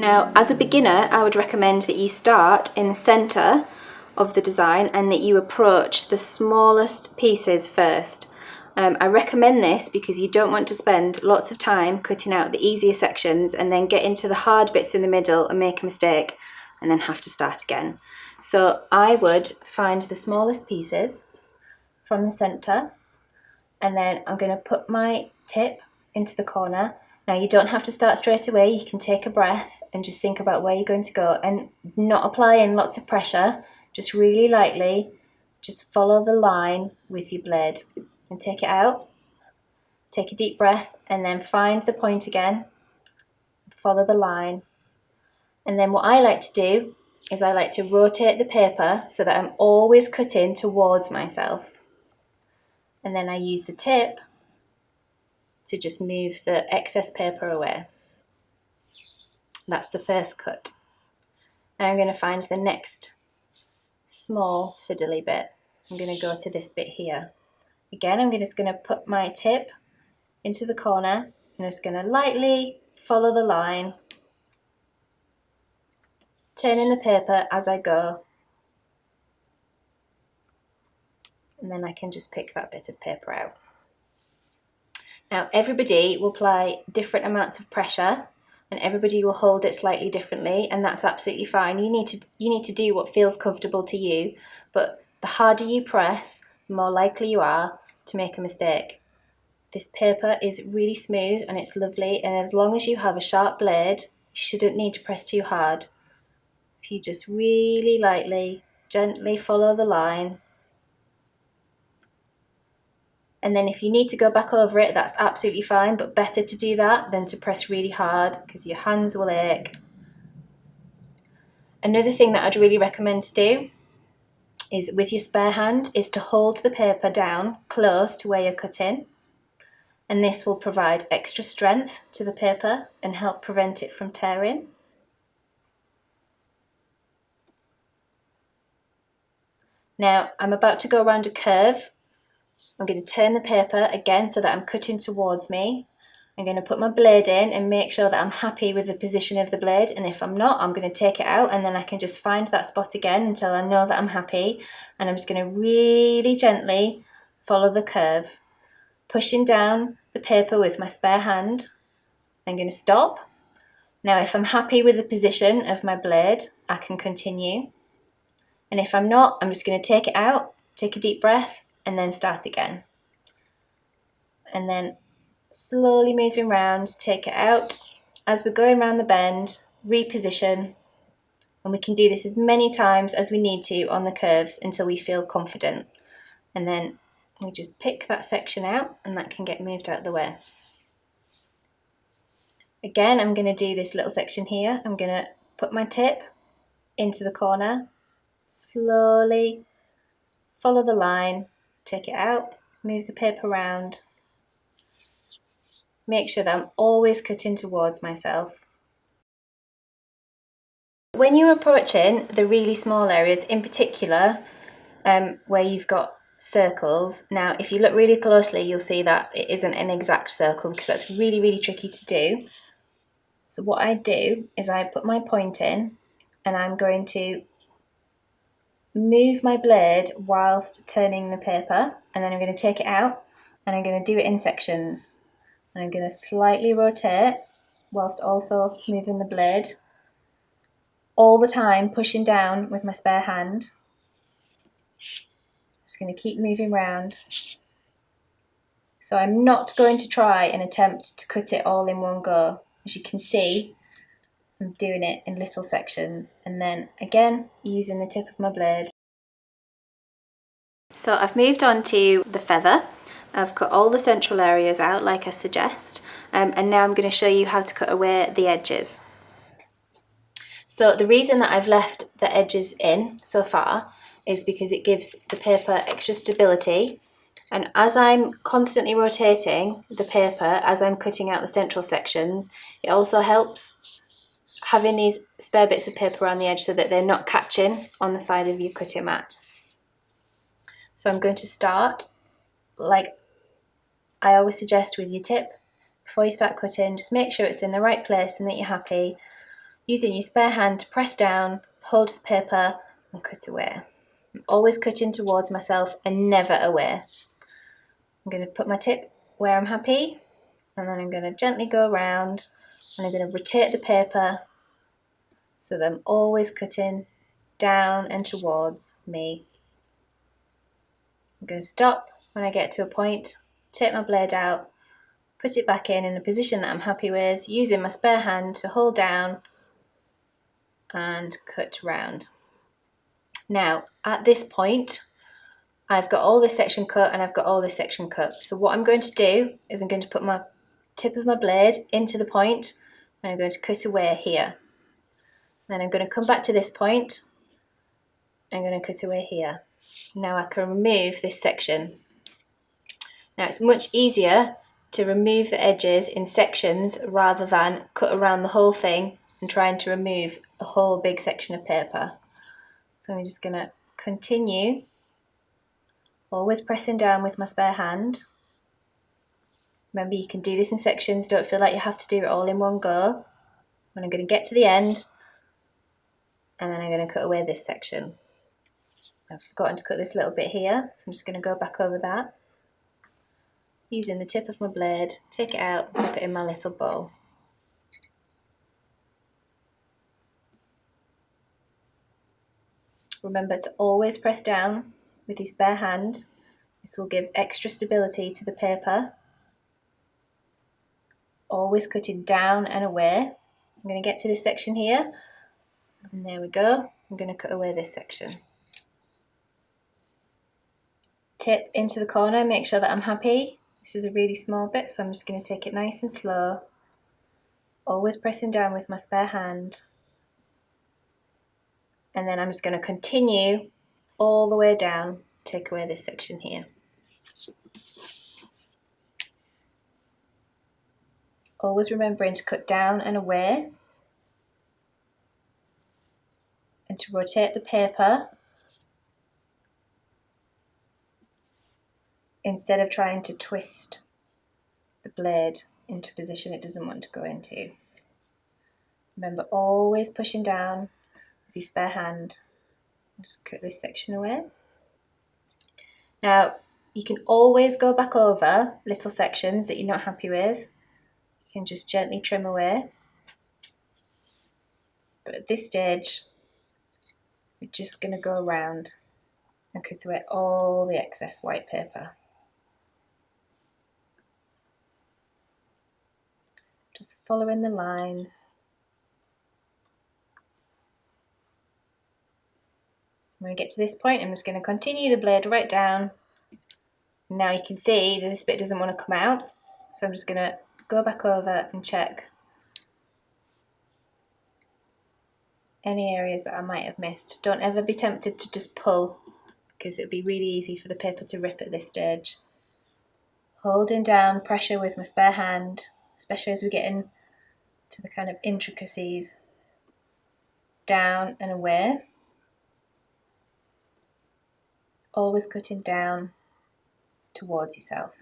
Now, as a beginner, I would recommend that you start in the centre of the design and that you approach the smallest pieces first. I recommend this because you don't want to spend lots of time cutting out the easier sections and then get into the hard bits in the middle and make a mistake and then have to start again. So I would find the smallest pieces from the centre, and then I'm going to put my tip into the corner. Now, you don't have to start straight away. You can take a breath and just think about where you're going to go and not applying lots of pressure, just really lightly, just follow the line with your blade and take it out. Take a deep breath and then find the point again, follow the line. And then what I like to do is I like to rotate the paper so that I'm always cutting towards myself. And then I use the tip to just move the excess paper away. That's the first cut. And I'm going to find the next small fiddly bit. I'm going to go to this bit here. Again, I'm just going to put my tip into the corner. I'm just going to lightly follow the line, turning the paper as I go. And then I can just pick that bit of paper out. Now, everybody will apply different amounts of pressure and everybody will hold it slightly differently, and that's absolutely fine. You need to do what feels comfortable to you, but the harder you press, the more likely you are to make a mistake. This paper is really smooth and it's lovely, and as long as you have a sharp blade, you shouldn't need to press too hard. If you just really lightly, gently follow the line, and then if you need to go back over it, that's absolutely fine, but better to do that than to press really hard because your hands will ache. Another thing that I'd really recommend to do is with your spare hand is to hold the paper down close to where you're cutting, and this will provide extra strength to the paper and help prevent it from tearing. Now I'm about to go around a curve. I'm going to turn the paper again so that I'm cutting towards me. I'm going to put my blade in and make sure that I'm happy with the position of the blade, and if I'm not, I'm going to take it out and then I can just find that spot again until I know that I'm happy, and I'm just going to really gently follow the curve, pushing down the paper with my spare hand. I'm going to stop. Now if I'm happy with the position of my blade, I can continue, and if I'm not, I'm just going to take it out, take a deep breath, and then start again. And then slowly moving round, take it out. As we're going around the bend, reposition, and we can do this as many times as we need to on the curves until we feel confident. And then we just pick that section out and that can get moved out of the way. Again, I'm going to do this little section here. I'm going to put my tip into the corner, slowly follow the line, take it out, move the paper around. Make sure that I'm always cutting towards myself. When you're approaching the really small areas, in particular, where you've got circles, now if you look really closely, you'll see that it isn't an exact circle because that's really, really tricky to do. So what I do is I put my point in and I'm going to move my blade whilst turning the paper, and then I'm going to take it out and I'm going to do it in sections. And I'm going to slightly rotate whilst also moving the blade, all the time pushing down with my spare hand. Just going to keep moving around. So I'm not going to try and attempt to cut it all in one go. As you can see, I'm doing it in little sections, and then again using the tip of my blade. So I've moved on to the feather. I've cut all the central areas out like I suggest, and now I'm going to show you how to cut away the edges. So the reason that I've left the edges in so far is because it gives the paper extra stability, and as I'm constantly rotating the paper as I'm cutting out the central sections, it also helps having these spare bits of paper around the edge so that they're not catching on the side of your cutting mat. So I'm going to start, like I always suggest with your tip, before you start cutting, just make sure it's in the right place and that you're happy. using your spare hand to press down, hold the paper and cut away. I'm always cutting towards myself and never away. I'm going to put my tip where I'm happy, and then I'm going to gently go around and I'm going to rotate the paper so that I'm always cutting down and towards me. I'm going to stop when I get to a point, take my blade out, put it back in a position that I'm happy with, using my spare hand to hold down and cut round. Now, at this point, I've got all this section cut and I've got all this section cut. So what I'm going to do is I'm going to put my tip of my blade into the point and I'm going to cut away here. Then I'm going to come back to this point. I'm going to cut away here. Now I can remove this section. Now it's much easier to remove the edges in sections rather than cut around the whole thing and trying to remove a whole big section of paper. So I'm just going to continue, always pressing down with my spare hand. Remember, you can do this in sections, don't feel like you have to do it all in one go. And I'm going to get to the end and then I'm going to cut away this section. I've forgotten to cut this little bit here, so I'm just going to go back over that. Using the tip of my blade, take it out, pop it in my little bowl. Remember to always press down with your spare hand. This will give extra stability to the paper. Always cutting down and away. I'm going to get to this section here, and there we go. I'm going to cut away this section. Tip into the corner, make sure that I'm happy. This is a really small bit, so I'm just going to take it nice and slow. Always pressing down with my spare hand. And then I'm just going to continue all the way down, take away this section here. Always remembering to cut down and away and to rotate the paper instead of trying to twist the blade into a position it doesn't want to go into. Remember, always pushing down with your spare hand. Just cut this section away. Now, you can always go back over little sections that you're not happy with. You can just gently trim away. But at this stage, we're just going to go around and cut away all the excess white paper. Just following the lines. When we get to this point, I'm just going to continue the blade right down. Now you can see that this bit doesn't want to come out, so I'm just going to go back over and check any areas that I might have missed. Don't ever be tempted to just pull, because it would be really easy for the paper to rip at this stage. Holding down pressure with my spare hand, especially as we get into the kind of intricacies. Down and away. Always cutting down towards yourself.